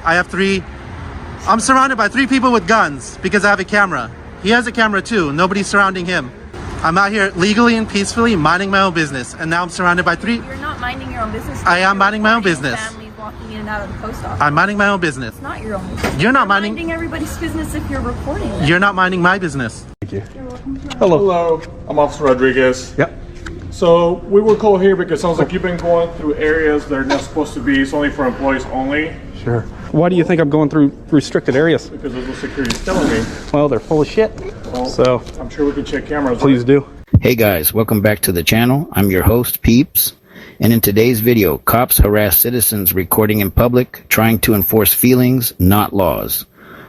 I have three. I'm surrounded by three people with guns because I have a camera. He has a camera too. Nobody's surrounding him. I'm out here legally and peacefully minding my own business, and now I'm surrounded by three. You're not minding your own business. I am minding my own business. Families walking in and out of the post office. I'm minding my own business. It's not your own business. You're not minding everybody's business if you're recording. You're not minding my business. Thank you. You're welcome. Hello, I'm Officer Rodriguez. Yep. So we were called here because it sounds like you've been going through areas that are not supposed to be. It's only for employees only. Sure. Why do you think I'm going through restricted areas? Because of what security's telling me. Well, they're full of shit. Well, So I'm sure we can check cameras. please do. Hey guys, welcome back to the channel. I'm your host, Peeps. And in today's video, cops harass citizens recording in public, trying to enforce feelings, not laws.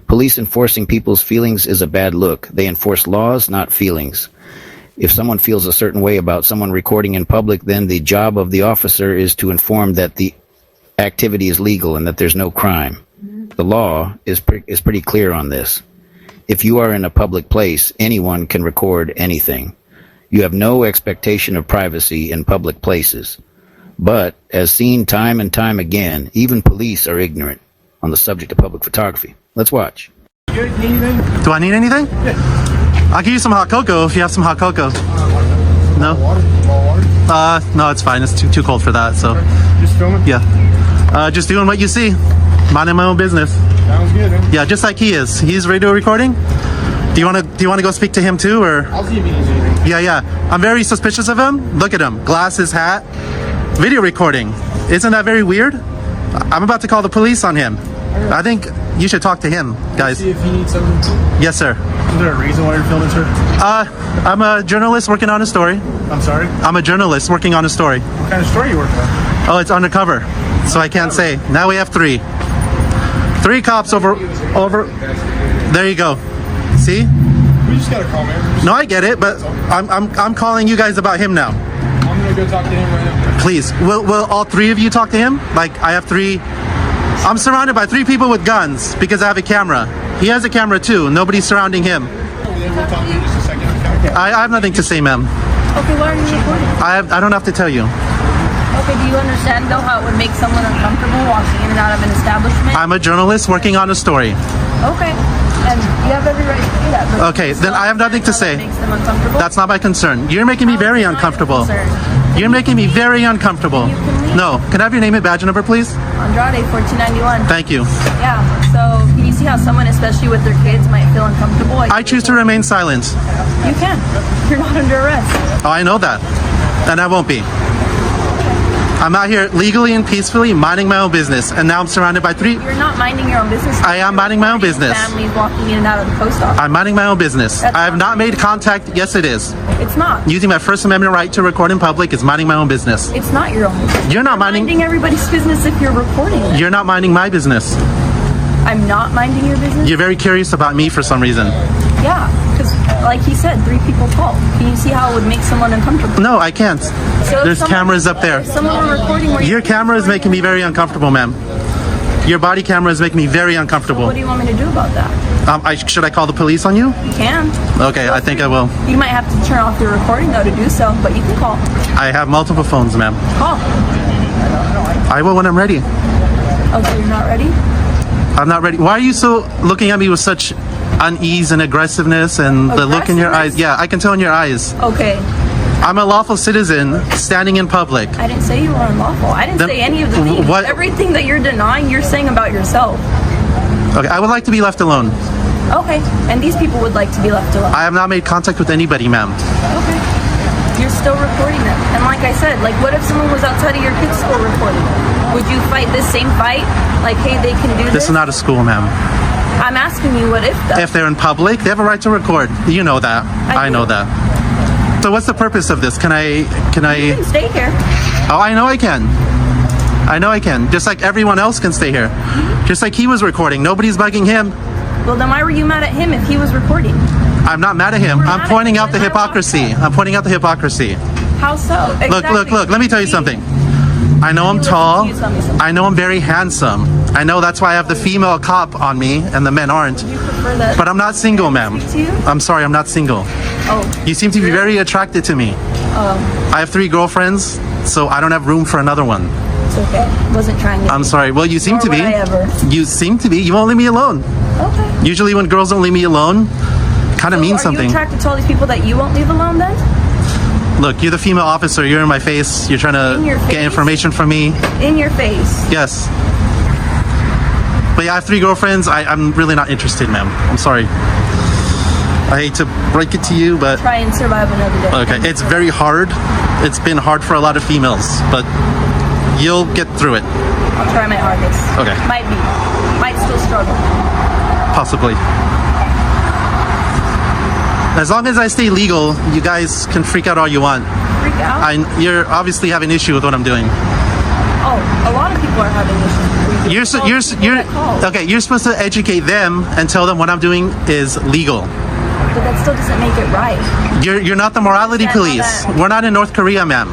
Police enforcing people's feelings is a bad look. They enforce laws, not feelings. If someone feels a certain way about someone recording in public, then the job of the officer is to inform that the activity is legal and that there's no crime. The law is pretty clear on this. If you are in a public place, anyone can record anything. You have no expectation of privacy in public places. But, as seen time and time again, even police are ignorant on the subject of public photography. Let's watch. Do I need anything? I'll give you some hot cocoa if you have some hot cocoa. No? No, it's fine. It's too cold for that. So, Just filming? yeah. Just doing what you see. Minding my own business. Sounds good, man. Yeah, just like he is. He's radio recording. Do you want to go speak to him too, or? I'll see if he needs anything. Yeah. I'm very suspicious of him. Look at him. Glasses, hat, video recording. Isn't that very weird? I'm about to call the police on him. I think you should talk to him, guys. See if he needs something. Yes, sir. Is there a reason why you're filming, sir? I'm a journalist working on a story. I'm sorry? I'm a journalist working on a story. What kind of story you working on? Oh, it's undercover, so I can't say. Now we have three cops over. There you go. See? We just got a call, man. No, I get it, but I'm calling you guys about him now. I'm gonna go talk to him right now. Please, will all three of you talk to him? Like, I have three. I'm surrounded by three people with guns because I have a camera. He has a camera too. Nobody's surrounding him. We'll talk to you in just a second. Okay. I have nothing to say, ma'am. Okay, why are you recording? I don't have to tell you. Okay, do you understand though how it would make someone uncomfortable walking in and out of an establishment? I'm a journalist working on a story. Okay, and you have every right to do that. But Okay, then I have nothing to say. That makes them uncomfortable. That's not my concern. You're making me very How is it not your uncomfortable. concern? You're making me very uncomfortable. You can leave. No, can I have your name and badge number, please? Andrade 1491. Thank you. Yeah. So can you see how someone, especially with their kids, might feel uncomfortable? I choose to remain silent. You can. You're not under arrest. Oh, I know that. And I won't be. I'm out here legally and peacefully minding my own business, and now I'm surrounded by three. You're not minding your own business. I am minding my own business. Families walking in and out of the post office. I'm minding my own business. That's I have not not made contact. Yes, it is. It's not. Using my First Amendment right to record in public is minding my own business. It's not your own business. You're not minding. everybody's business if you're recording it. You're not minding my business. I'm not minding your business? You're very curious about me for some reason. Yeah, because like he said, three people called. Can you see how it would make someone uncomfortable? No, I can't. So if There's cameras up there. If someone were recording where Your camera is making me very uncomfortable, ma'am. Your body camera is making me very uncomfortable. What do you want me to do about that? Should I call the police on you? You can. Okay, I think I will. You might have to turn off your recording though to do so, but you can call. I have multiple phones, ma'am. Call. I will when I'm ready. Okay, you're not ready? I'm not ready. Why are you so looking at me with such unease and aggressiveness and the look in your eyes? Yeah, I can tell in your eyes. Okay. I'm a lawful citizen standing in public. I didn't say you were unlawful. I didn't Then say any of the things. what- Everything that you're denying, you're saying about yourself. Okay, I would like to be left alone. Okay. And these people would like to be left alone. I have not made contact with anybody, ma'am. Okay. You're still recording them. And like I said, like what if someone was outside of your kid's school recording? Would you fight this same fight? Like, hey, they can do this? This is not a school, ma'am. I'm asking you, what if though? If they're in public, they have a right to record. You know that. I know that. So what's the purpose of this? Can I? You can stay here. Oh, I know I can. I know I can. Just like everyone else can stay here. Just like he was recording. Nobody's bugging him. Well, then why were you mad at him if he was recording? I'm not mad at him. We're I'm mad pointing at out the him. hypocrisy. I'm pointing out the hypocrisy. How so? Exactly. Look. Let me tell you something. I know I'm tall. I know I'm very handsome. I know that's why I have the female cop on me and the men aren't. You prefer that? But I'm not single, ma'am. Speak to you? I'm sorry, I'm not single. Oh. You seem to be very attracted to me. I have 3 girlfriends, so I don't have room for another one. It's okay. Wasn't trying to. I'm sorry. Well, you seem Nor to be. would I ever. You seem to be. You won't leave me alone. Okay. Usually when girls don't leave me alone, kind of means Are something. you attracted to all these people that you won't leave alone then? Look, you're the female officer. You're in my face. You're trying In your to get face? information from me. In your face. Yes. But yeah, I have 3 girlfriends. I'm really not interested, ma'am. I'm sorry. I hate to break it to you, but Try and survive another day. okay, it's very hard. It's been hard for a lot of females, but you'll get through it, I'll try my hardest. Okay. Might still struggle. possibly. As long as I stay legal, you guys can freak out all you want. Freak out? You're obviously having an issue with what I'm doing. Oh, a lot of people are having issues. You're okay. You're supposed to educate them and tell them what I'm doing is legal. But that still doesn't make it right. You're not the morality Understand how police. that- We're not in North Korea, ma'am.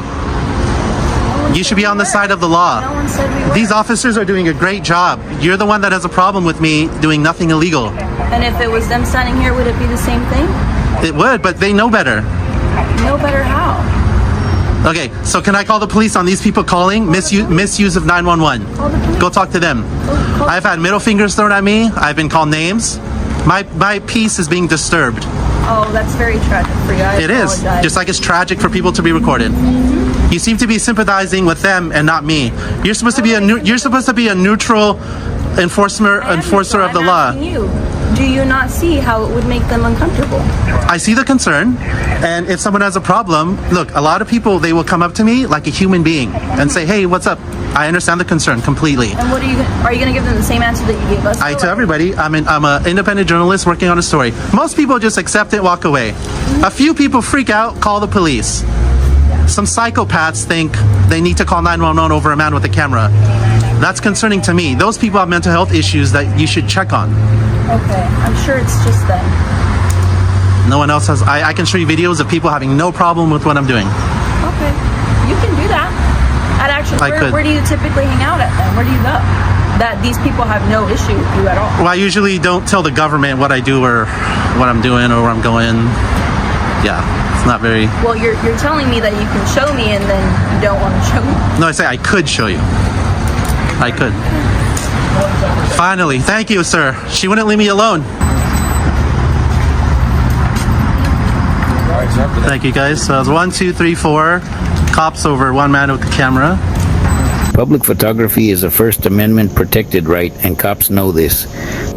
You should be on the side of the law. No one said we were. These officers are doing a great job. You're the one that has a problem with me doing nothing illegal. And if it was them standing here, would it be the same thing? It would, but they know better. No better how. Okay, so can I call the police on these people calling misuse of 911? Call the police. Go talk to them. Call- I've had middle fingers thrown at me. I've been called names. My peace is being disturbed. Oh, that's very tragic for you. It is, just like it's tragic for people to be recorded. You seem to be sympathizing with them and not me. You're supposed to be a neutral enforcer of the law. Do you not see how it would make them uncomfortable? I see the concern, and if someone has a problem, look, a lot of people, they will come up to me like a human being and say, hey, what's up? I understand the concern completely. And what are you going to give them the same answer that you gave us? I tell everybody, I'm an independent journalist working on a story. Most people just accept it, walk away. A few people freak out, call the police. Some psychopaths think they need to call 911 over a man with a camera. That's concerning to me. Those people have mental health issues that you should check on. Okay, I'm sure it's just them. No one else has. I can show you videos of people having no problem with what I'm doing. Okay, you can do that. Where do you typically hang out at then? Where do you go? That these people have no issue with you at all. Well, I usually don't tell the government what I do or what I'm doing or where I'm going. Yeah, it's not very... Well, you're telling me that you can show me and then you don't want to show me. No, I say I could show you. I could. Finally, thank you, sir. She wouldn't leave me alone. Thank you, guys. So it was 1, 2, 3, 4 cops over one man with the camera. Public photography is a First Amendment protected right, and cops know this.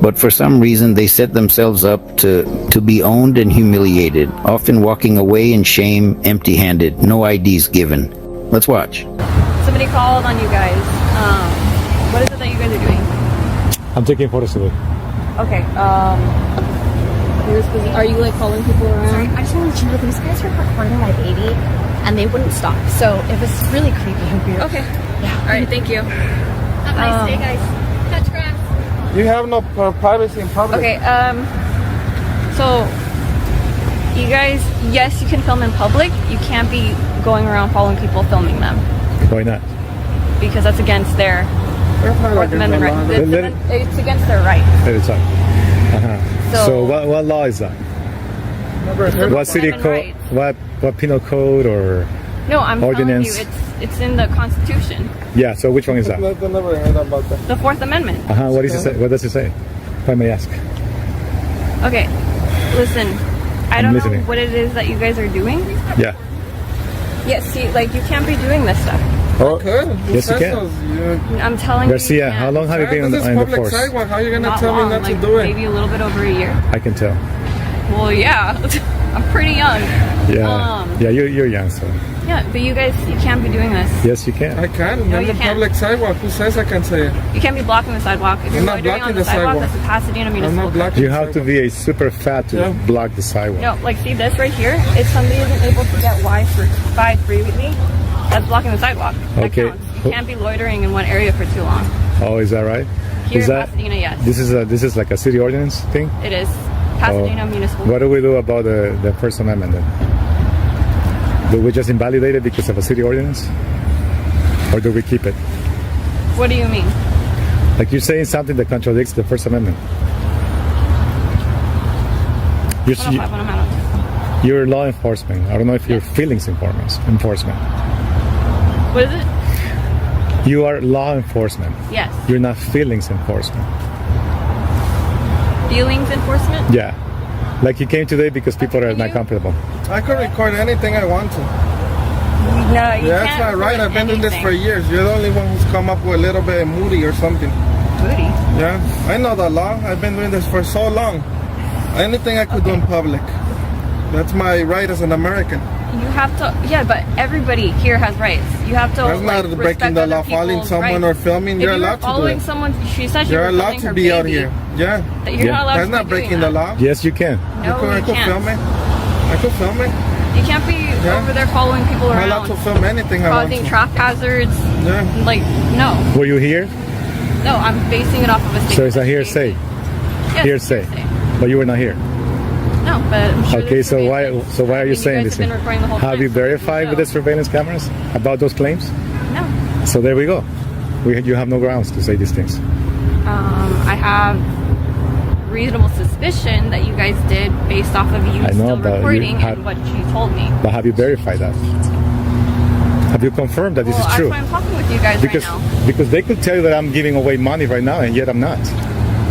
But for some reason, they set themselves up to be owned and humiliated, often walking away in shame, empty-handed, no IDs given. Let's watch. Somebody called on you guys. What is it that you guys are doing? I'm taking photos today. Okay. Are you like calling people around? Sorry, I just wanted to know, these guys were recording my baby and they wouldn't stop. So it was really creepy and weird. Okay. Yeah. All right. Thank you. Have a nice day, guys. Touch grass. You have no privacy in public. Okay. So you guys, yes, you can film in public. You can't be going around following people, filming them, Why not? because that's against their Fourth Amendment right. It's against their right. Let it talk. So what law is that? What city Amendment code? rights. What penal code or? No, I'm Ordinance. telling you, it's in the Constitution. Yeah. So which one is that? I've never heard about that. The Fourth Amendment. What does it say? What does it say? If I may ask. Okay, listen. I I'm don't listening. know what it is that you guys are doing. Yeah. Yes, see, like you can't be doing this stuff. Oh, Good. yes, you can. I'm telling Garcia, you. how long have you been on This is the public force? sidewalk. How are you gonna Not tell long, me not like to do it? maybe a little bit over a year. I can tell. Well, yeah, I'm pretty young. Yeah. Yeah, you're young, so Yeah, but you guys, you can't be doing this. yes, you can. I can. No, I'm you the can't. public sidewalk. Who says I can say it? You can't be blocking the sidewalk. If you're I'm not loitering blocking on the the sidewalk, sidewalk. that's a Pasadena I'm municipal. not blocking. You the have to sidewalk. be a super fat to Yeah. block the sidewalk. No, like see this right here. If somebody isn't able to get Y by freely, that's blocking the sidewalk. That Okay. counts. You can't be loitering in one area for too long. Oh, is that right? Here is in that Pasadena, yes, this is like a city ordinance thing? it is. Pasadena municipal. What do we do about the First Amendment then? Do we just invalidate it because of a city ordinance? Or do we keep it? What do you mean? Like you're saying something that contradicts the First Amendment. You're, 105, 105. you're law enforcement. I don't know if you're feelings enforcement. What is it? You are law enforcement. Yes. You're not feelings enforcement. Feelings enforcement? Yeah. Like you came today because people are not comfortable. I could record anything I want to. No, you Yeah, can't. that's not right. record I've been doing this anything. for years. You're the only one who's come up with a little bit moody or something. Moody. Yeah, I know the law. I've been doing this for so long. Anything I could do in public. That's my right as an American. You have to, yeah, but everybody here has rights. You have to. That's not like, breaking the respect law, other following people's someone rights. or filming. If You're you were allowed to do following it. someone, she said you You're were allowed filming to her be out baby. here. Yeah. That you're not allowed That's to not be doing breaking the that. law. Yes, you can. No, I you could can't. film it. I could film it. You can't be over there following people I'm around, allowed to film anything I want causing to. traffic hazards. Yeah. Like, no, Were you here? no, I'm basing it off of a statement. So it's a that she hearsay. gave me. Yes, Hearsay. hearsay. But you were not here. No, but I'm sure Okay, there's so why surveillance. so why are I you mean, saying guys this? have been recording the whole Have time, you so verified with the surveillance cameras about those claims? No. So there we go. You have no grounds to say these things. I have reasonable suspicion that you guys did based off of you I know, still but you recording had- and what she told me. But have you verified that? Have you confirmed that this Well, is true? that's why I'm talking with you guys Because right now. because they could tell you that I'm giving away money right now, and yet I'm not.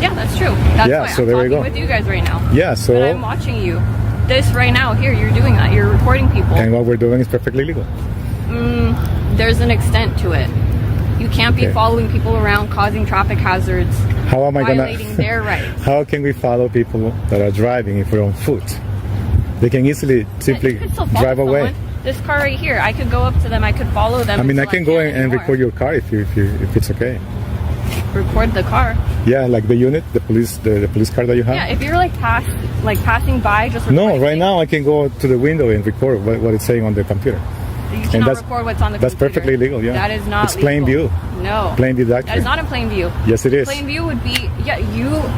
Yeah, that's true. That's Yeah, why so I'm there we talking go. with you guys right now. Yeah. So But I'm watching you. This right now, here, you're doing that. You're recording people. and what we're doing is perfectly legal. There's an extent to it. You can't be Okay. following people around, causing traffic hazards, How am I violating gonna? their rights. How can we follow people that are driving if we're on foot? They can easily You simply could still follow drive away. someone. This car right here, I could go up to them. I could follow them. I mean, I until can go can't and anymore. record your car if it's okay. Record the car. Yeah, like the unit, the police car that you have. Yeah, if you're like passing by, just No, recording right now I can go to the window and record what it's saying on the computer. You cannot that's- record what's on the that's computer. perfectly legal, yeah. That is not It's plain legal. view. No. Plain view That doctrine. is not in plain view. Yes, it is. Plain view would be, yeah,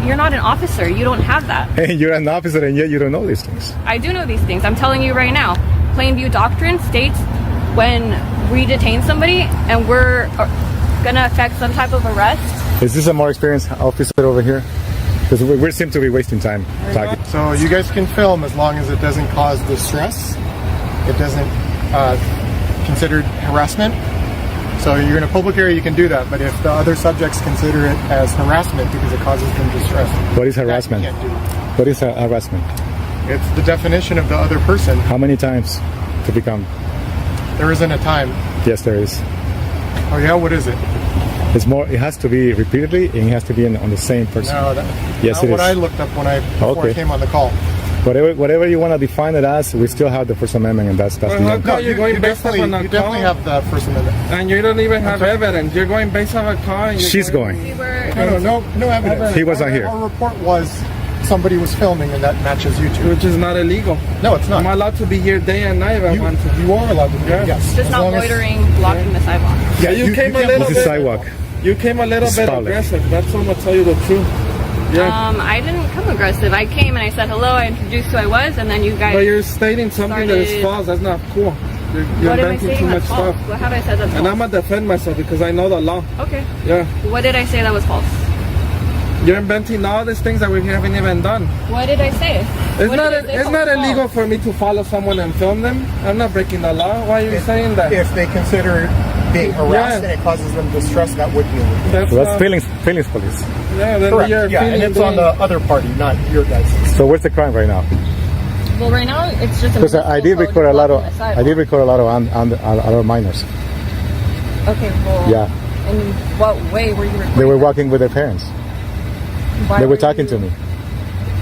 you're not an officer. You don't have that. And you're an officer and yet you don't know these things. I do know these things. I'm telling you right now. Plain view doctrine states when we detain somebody and we're gonna affect some type of arrest. Is this a more experienced officer over here? Because we seem to be wasting time talking. So you guys can film as long as it doesn't cause distress. It doesn't considered harassment. So you're in a public area, you can do that. But if the other subjects consider it as harassment because it causes them distress, What is that you harassment? can't do. What is harassment? It's the definition of the other person. How many times to become? There isn't a time. Yes, there is. Oh yeah, what is it? It's more. It has to be repeatedly, and it has to be on the same person. No, Yes, not it what is. I looked up before Okay. I came on the call. Whatever you want to define it as, we still have the First Amendment, and that's the Well, end. how you're going based off on a you definitely call? have the First Amendment. And you don't even have evidence. You're going based off a car. And you're She's going. We were. No evidence. He was not here. Our report was somebody was filming, and that matches YouTube. Which is not illegal. No, it's not. I'm allowed to be here day and night if I want to. You are allowed to do it, Yeah. yes. Just as not long as- loitering, blocking the sidewalk. Yeah, you came a can't- little This is bit. sidewalk. You came a little It's bit public. aggressive. That's what I'm gonna tell you the truth. Yeah. I didn't come aggressive. I came and I said hello. I introduced who I was, and then you guys. But you're stating something that is started- false. That's not cool. You're What am I inventing saying too much that's false? stuff. What have I said that's And false? I'm gonna defend myself because I know the law. Okay. Yeah. What did I say that was false? You're inventing all these things that we haven't even done. What did I say? It's What not did I say it's that not was illegal false? for me to follow someone and film them. I'm not breaking the law. Why are you saying that? If they consider being harassed Yeah. and it causes them distress, that would be illegal. That's, So that's feelings police. Yeah, then Correct. you're Yeah, and feeling it's on the other party, not your guys'. So where's the crime right now? Well, right now it's just. Because I did record a lot of other minors. Okay. Well. Yeah, In what way were you recording? they were them? walking with their parents. Why They were were talking you- to me.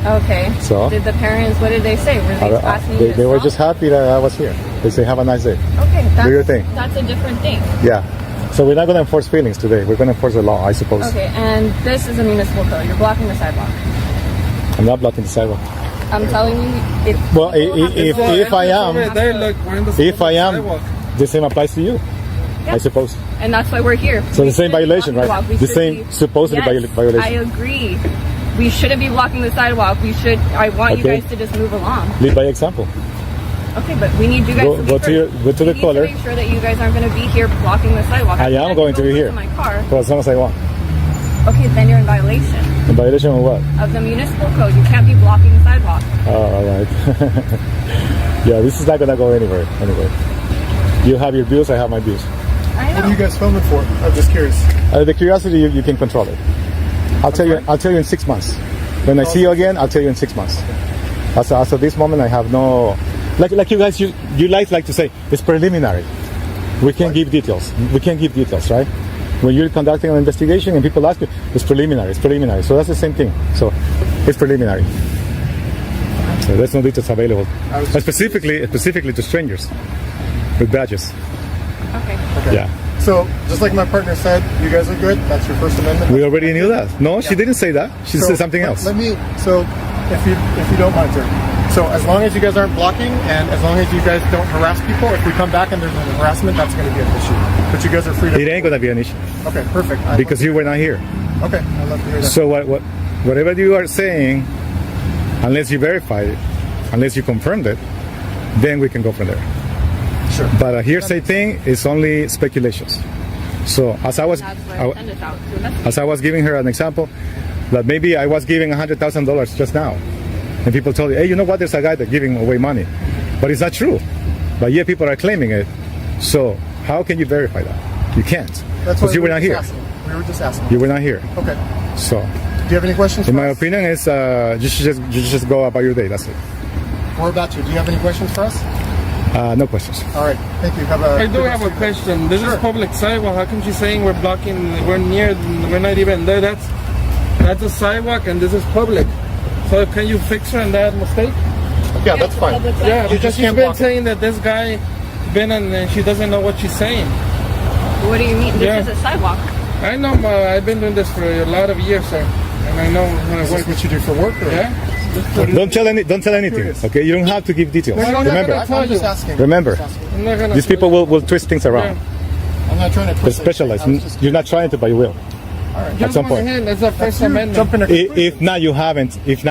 Okay. So? Did the parents? What did they say? Were they asking you to They were stop? just happy that I was here. They say, "Have a nice day." Okay. That's, Do your thing. That's a different thing. Yeah. So we're not going to enforce feelings today. We're going to enforce the law, I suppose. Okay. And this is a municipal code. You're blocking the sidewalk. I'm not blocking the sidewalk. I'm telling you. Well, people have to if go- I am- Over there, look, we're in the If I am, sidewalk. the same applies to you, I suppose. And that's why we're here. So We the same shouldn't be violation, blocking right? the walk. We The should same be- supposedly Yes, violation. I agree. We shouldn't be blocking the sidewalk. I want you Okay. guys to just move along. Lead by example. Okay, but we need you guys Go- to go leave to your- first. go to We the need caller. to make sure that you guys aren't going to be here blocking the sidewalk. I am going to be here. To my car. For as long as I want. Okay, then you're in violation In violation of what? of the municipal code. You can't be blocking the sidewalk. Oh, all right. Yeah, this is not going to go anywhere. Anyway. You have your views, I have my views. I What know. are you guys filming for? I'm just curious. The curiosity, you can control it. I'll tell you in 6 months. When I see you again, I'll tell you in 6 months. As of this moment, I have no, like you guys, you like to say, it's preliminary. We can't give details. We can't give details, right? When you're conducting an investigation and people ask you, it's preliminary, it's preliminary. So that's the same thing. So it's preliminary. So there's no details available. Specifically to strangers with badges. Okay. Yeah. So, just like my partner said, you guys are good. That's your First Amendment. We already knew that. No, she didn't say that. She said something else. If you don't mind, sir. So, as long as you guys aren't blocking, and as long as you guys don't harass people, if we come back and there's an harassment, that's going to be an issue. But you guys are free to. It ain't gonna be an issue Okay, perfect. because you were not here. Okay, I'd love to hear that. So whatever you are saying, unless you verify it, unless you confirmed it, then we can go from there. Sure. But a hearsay thing is only speculations. So as I was, That's what I send us out to investigate. as I was giving her an example, that maybe I was giving $100,000 just now, and people told you, hey, you know what? There's a guy that's giving away money, but it's not true. But yet people are claiming it. So how can you verify that? You can't, That's why because you were not here. We were just asking. You were not here. Okay. So, Do you have any questions? in for my us? opinion, is you should just go about your day. That's it. What about you? Do you have any questions for us? No questions. All right. Thank you. Have a. I do have a question. This is public sidewalk. How come she's saying we're blocking? We're near. We're not even there. That's a sidewalk, and this is public. So can you fix her on that mistake? Yeah, that's fine. Yeah, You because just she's can't been block it. saying that this guy been and she doesn't know what she's saying. What do you mean? This Yeah. is a sidewalk. I know. I've been doing this for a lot of years, sir, and I know how it Is this works. what you do for work? Or? Yeah. Don't tell anything. Okay, you don't have to give details. I'm not Remember, gonna tell I'm just you. asking. Remember. Just asking. I'm not gonna these people will twist things around. Yeah. I'm not trying to. They're twist anything. specialized. I was just- You're not trying to, but you will. Jump some on point. ahead. That's a First You Amendment. jump in a If not, you haven't. If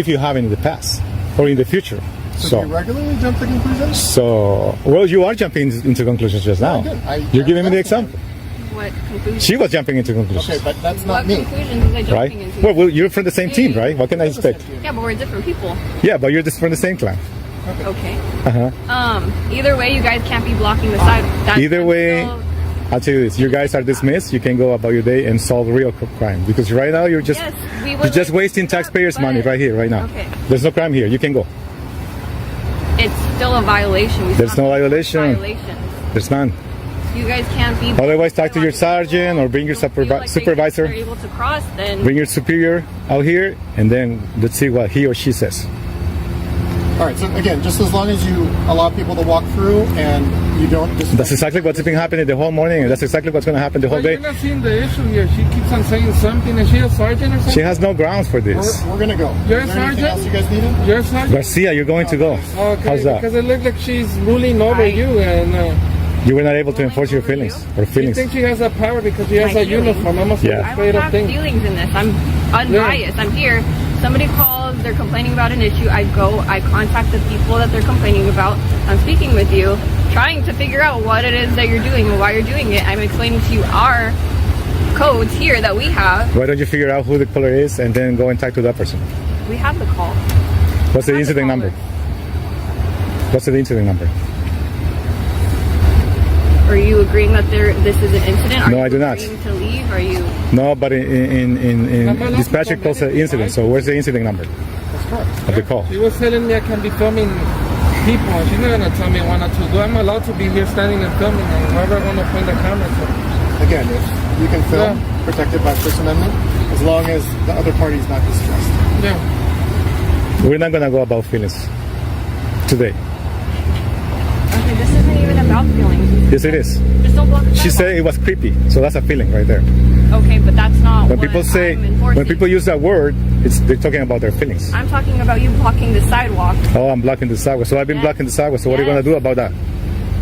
you haven't in the past or in the future. So do you regularly jump to conclusions? So well, you are jumping into conclusions just now. You're giving me the example. What conclusions? She was jumping into conclusions, Okay, but that's What not me. conclusions was I right? jumping into? Well, you're from the same team, right? What can I expect? Yeah, but we're different people. Yeah, but you're just from the same clan. Okay. Uh-huh. Either way, you guys can't be blocking the side. That's Either way, still- I'll tell you this: you guys are dismissed. You can go about your day and solve real crime because right now you're just Yes, we would you're just like to wasting do that, taxpayers' money but- right here, right now. Okay. There's no crime here. You can go. It's still a violation. We There's still no have violation. Violations. There's none. You guys can't be. Otherwise, talk to your sergeant or bring your Don't feel like supervisor. They're able to cross. Then Bring your superior out here, and then let's see what he or she says. All right. So again, just as long as you allow people to walk through and you don't just. That's exactly what's been happening the whole morning, and that's exactly what's going to happen the whole But you're day. not seeing the issue here. She keeps on saying something. Is she a sergeant or something? She has no grounds for this. We're gonna go. You're Is a there anything sergeant? else you guys needed? You're a sergeant? Garcia, you're going to go. Okay, How's that? because it looks like she's ruling over you, and You were not able to enforce your feelings or she feelings. thinks she has that power because she has My a feelings. uniform. Almost Yeah. like I a straight don't up have thing. feelings in this. I'm unbiased. I'm here. Somebody calls. They're complaining about an issue. I go. I contact the people that they're complaining about. I'm speaking with you, trying to figure out what it is that you're doing and why you're doing it. I'm explaining to you our codes here that we have. Why don't you figure out who the caller is and then go and talk to that person? We have the call. What's the have the incident caller. number? What's the incident number? Are you agreeing that this is an incident? Are No, you I do not. agreeing to leave? Are you? No, but in dispatcher calls an incident. So where's the incident number That's correct. of the call? She was telling me I can be filming people, and she's not gonna tell me what not to do. I'm allowed to be here standing and filming, and wherever I want to point the camera. So. Again, if you can film, protected by First Amendment, as long as the other party is not distressed. Yeah. We're not gonna go about feelings today. Okay, this isn't even about feelings. Yes, it is. Just don't block the She sidewalk. said it was creepy, so that's a feeling right there. Okay, but that's not When what people say, I'm enforcing. when people use that word, they're talking about their feelings. I'm talking about you blocking the sidewalk. Oh, I'm blocking the sidewalk. So I've been Yes. blocking the sidewalk. So what are you Yes. gonna do about that?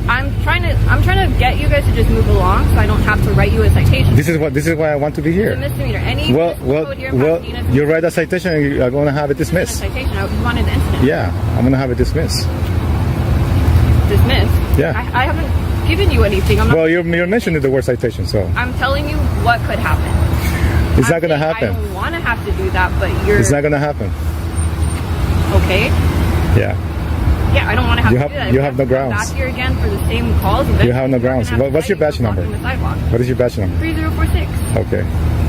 I'm trying to get you guys to just move along, so I don't have to write you a citation. This is why I want to be It's a here. misdemeanor. Any Well, code here in well, Pasadena is you write a citation and you're gonna have it a dismissed. citation. I wanted the incident Yeah, I'm gonna have it dismissed. dismissed. Yeah. I haven't given you anything. I'm not. Well, you're mentioning the word citation, so I'm telling you what could happen. it's I'm not gonna saying happen. I don't want to have to do that, but you're It's not gonna happen. okay. Yeah. Yeah, I don't want to have You to have- do that. you If have I no come grounds. Back here again for the same calls. You have no grounds. What's your badge number? What is your badge number? 3046. Okay.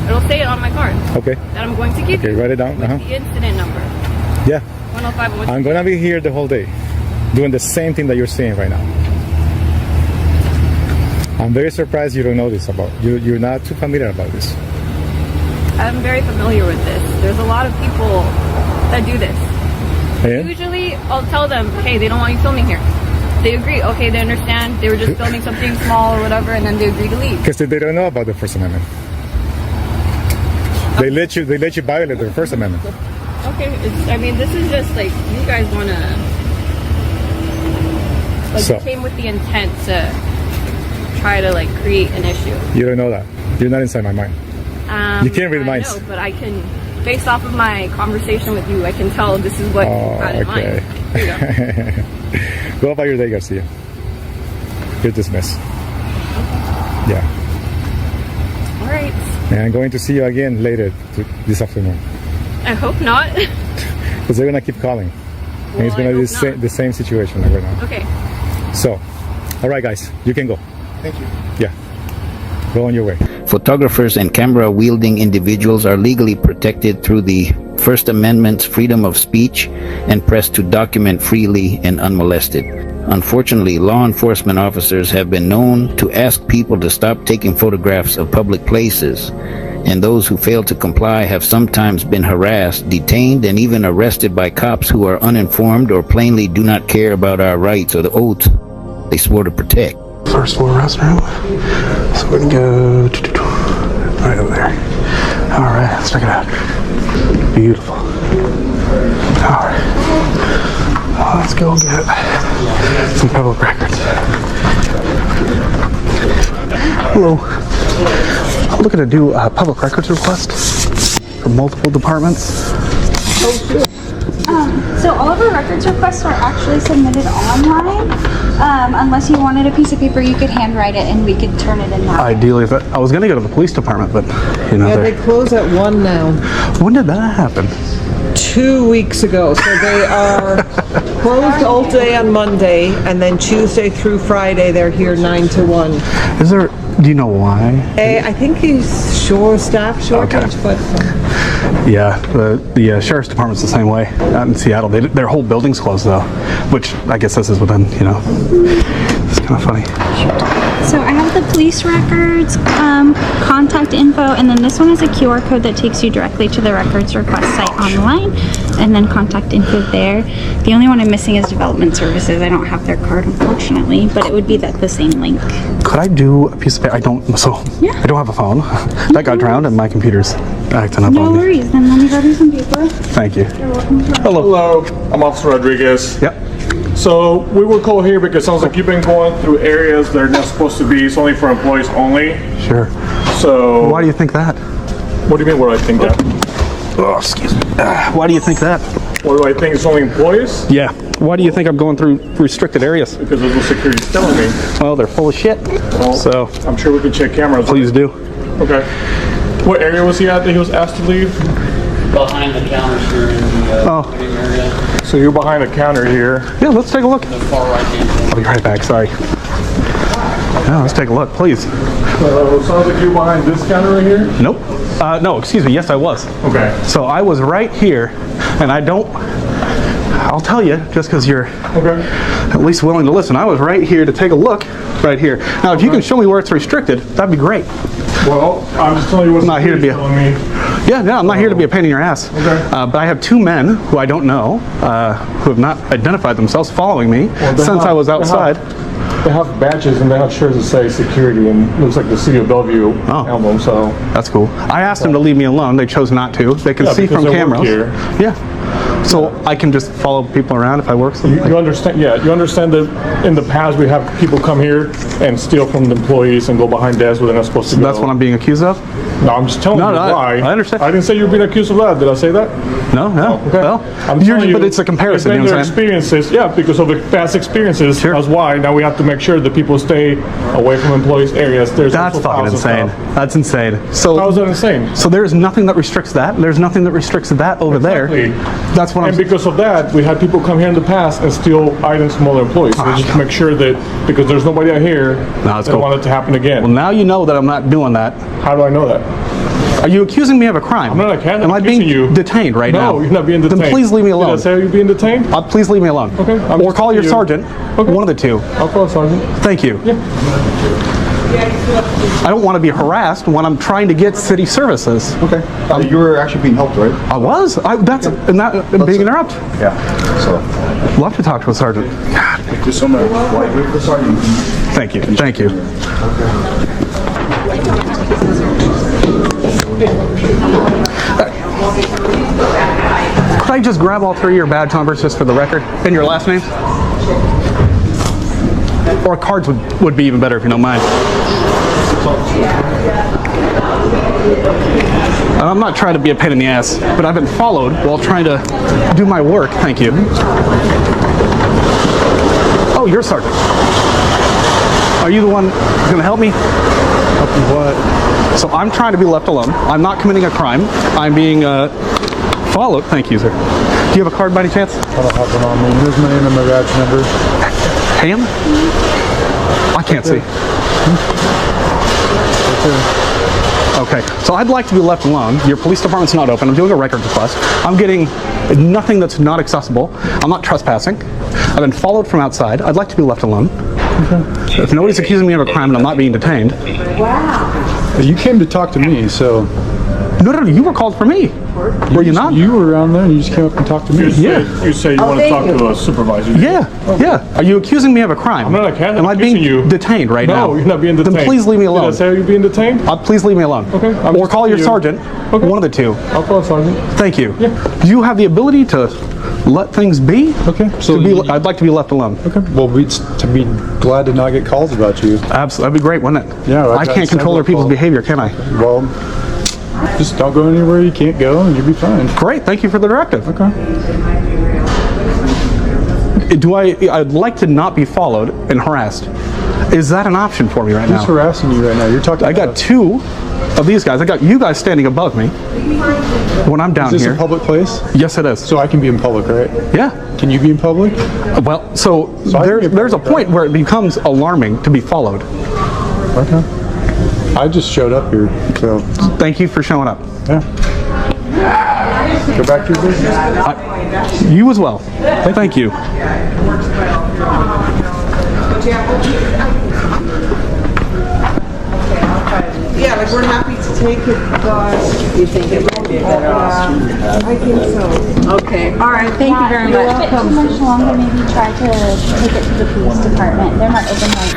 It'll say it on my card. Okay. That I'm going to give Okay, you. write it down. With the incident number. Yeah. 105. I'm gonna be here the whole day, doing the same thing that you're seeing right now. I'm very surprised you don't know this about. You're not too familiar about this. I'm very familiar with this. There's a lot of people that do this. Yeah? Usually, I'll tell them, hey, they don't want you filming here. They agree. Okay, they understand. They were just filming something small or whatever, and then they agree to leave. Because they don't know about the First Amendment. They let you violate the First Amendment. Okay, I mean, this is just like you guys want to. Like, So- it came with the intent to try to like create an issue. You don't know that. You're not inside my mind. You can't read I minds. know, but I can, based off of my conversation with you, I can tell this is what you had in mind. Here you go. Go about your day, Garcia. You're dismissed. Yeah. All right. And I'm going to see you again later this afternoon. I hope not. Because they're going to keep calling. And Well, it's going I to be hope not. the same situation like right now. Okay. So, all right, guys, you can go. Thank you. Yeah. Go on your way. Photographers and camera-wielding individuals are legally protected through the First Amendment's freedom of speech and press to document freely and unmolested. Unfortunately, law enforcement officers have been known to ask people to stop taking photographs of public places, and those who fail to comply have sometimes been harassed, detained, and even arrested by cops who are uninformed or plainly do not care about our rights or the oath they swore to protect. First floor restroom. So we can go right over there. All right, let's check it out. Beautiful. All right. Let's go get some public records. Hello. I'm looking to do a public records request for multiple departments. So all of our records requests are actually submitted online. Unless you wanted a piece of paper, you could handwrite it and we could turn it in that way. Ideally, if I was going to go to the police department, but you know, Yeah, they close at 1 now. when did that happen? 2 weeks ago. So they are closed all day on Monday, and then Tuesday through Friday they're here 9 to 1. Is there? Do you know why? I think he's staff shortage, but Yeah, the sheriff's department's the same way out in Seattle. Their whole building's closed though, which I guess this is within, you know, it's kind of funny. So I have the police records, contact info, and then this one is a QR code that takes you directly to the records request site online, and then contact info there. The only one I'm missing is development services. I don't have their card, unfortunately, but it would be the same link. Could I do a piece of paper? I don't have a phone. That got drowned and my computer's acting up No on me. worries, then let me grab you some paper. Thank you. You're welcome. Hello, I'm Officer Rodriguez. Yep. So we were called here because it sounds like you've been going through areas that are not supposed to be. It's only for employees only. Sure. So Why do you think that? What do you mean? What do I think that? Oh, excuse me. Why do you think that? What do I think? It's only employees? Yeah. Why do you think I'm going through restricted areas? Because there's no security telling me. Well, they're full of shit. Well, So I'm sure we can check cameras. please do. Okay. What area was he at that he was asked to leave? Behind the counter here in the waiting area. So you're behind the counter here. Yeah, let's take a look. The far right hand. I'll be right back. Sorry. Yeah, let's take a look, please. So it sounds like you're behind this counter right here? Nope. No, excuse me. Yes, I was. Okay. So I was right here, and I'll tell you, just because you're at least willing to listen, I was right here to take a look right here. Now, if you can show me where it's restricted, that'd be great. Well, I'm just telling you what's I'm not here to be telling me. I'm not here to be a pain in your ass. Okay. But I have two men who I don't know, who have not identified themselves following me since I was outside. They have badges and they have shirts that say security, and it looks like the City of Bellevue emblem, so. That's cool. I asked them to leave me alone. They chose not to. They can see from because they work cameras. here. Yeah. So I can just follow people around if I work something. You understand? Yeah, you understand that in the past we have people come here and steal from the employees and go behind desks where they're not supposed to go. That's what I'm being accused of? No, I'm just telling you why. I understand. I didn't say you were being accused of that. Did I say that? No. Okay. Well, I'm telling you, but it's a comparison. Based You on know their what I'm saying? experiences, yeah, because of the past experiences. Sure. That's why now we have to make sure that people stay away from employees' areas. There's That's also fucking files and insane. stuff. That's insane. So How is that insane? So there's nothing that restricts that. There's nothing that restricts that over there. Exactly. That's That's what I'm And saying. because of that, we had people come here in the past and steal items from other employees. So just to make sure that, because there's nobody out here, that's they cool. want it to happen again. Well, now you know that I'm not doing that. How do I know that? Are you accusing me of a crime? I'm not accusing Am I being you. detained right now? No, you're not being detained. Then please leave me alone. Did I say you're being detained? Please leave me alone. Okay. Or call your sergeant. Okay. One of the two. I'll call a sergeant. Thank you. Yeah. I don't want to be harassed when I'm trying to get city services. Okay. You were actually being helped, right? I was. Being interrupted. Yeah. So. Love to talk to a sergeant. God. Thank you so much. Wait for the sergeant. Thank you. Thank you. Could I just grab all 3 of your badge numbers just for the record and your last names? Or cards would be even better if you don't mind. And I'm not trying to be a pain in the ass, but I've been followed while trying to do my work. Thank you. Oh, you're a sergeant. Are you the one who's going to help me? Help you what? So I'm trying to be left alone. I'm not committing a crime. I'm being followed. Thank you, sir. Do you have a card by any chance? I don't have one on me. Here's my name and my badge number. Hand? I can't see. Okay, so I'd like to be left alone. Your police department's not open. I'm doing a record request. I'm getting nothing that's not accessible. I'm not trespassing. I've been followed from outside. I'd like to be left alone. Okay. If nobody's accusing me of a crime and I'm not being detained. Wow. You came to talk to me, so. No, you were called for me. Were you not? You were around there and you just came up and talked to me. You say you want to talk to a supervisor. Yeah, yeah. Are you accusing me of a crime? I'm not accusing you. Am I being detained right now? No, you're not being detained. Then please leave me alone. Did I say you're being detained? Please leave me alone. Okay. Or call your sergeant. Okay. One of the two. I'll call a sergeant. Thank you. Yeah. Do you have the ability to let things be? Okay. So I'd like to be left alone. Okay. Well, to be glad to not get calls about you. Absolutely. That'd be great, wouldn't it? Yeah. I can't control other people's behavior, can I? Well, just don't go anywhere you can't go and you'll be fine. Great. Thank you for the directive. Okay. I'd like to not be followed and harassed. Is that an option for me right now? Who's harassing you right now? You're talking. I got 2 of these guys. I got you guys standing above me when I'm down here. Is this a public place? Yes, it is. So I can be in public, right? Yeah. Can you be in public? Well, there's a point where it becomes alarming to be followed. Okay. I just showed up here, so. Thank you for showing up. Yeah. Go back to your business. You as well. Thank you. Yeah, like we're happy to take it, but you think it might be a better option? I think so. Okay. All right, thank you very much. If it's too much longer, maybe try to take it to the police department. They're not open like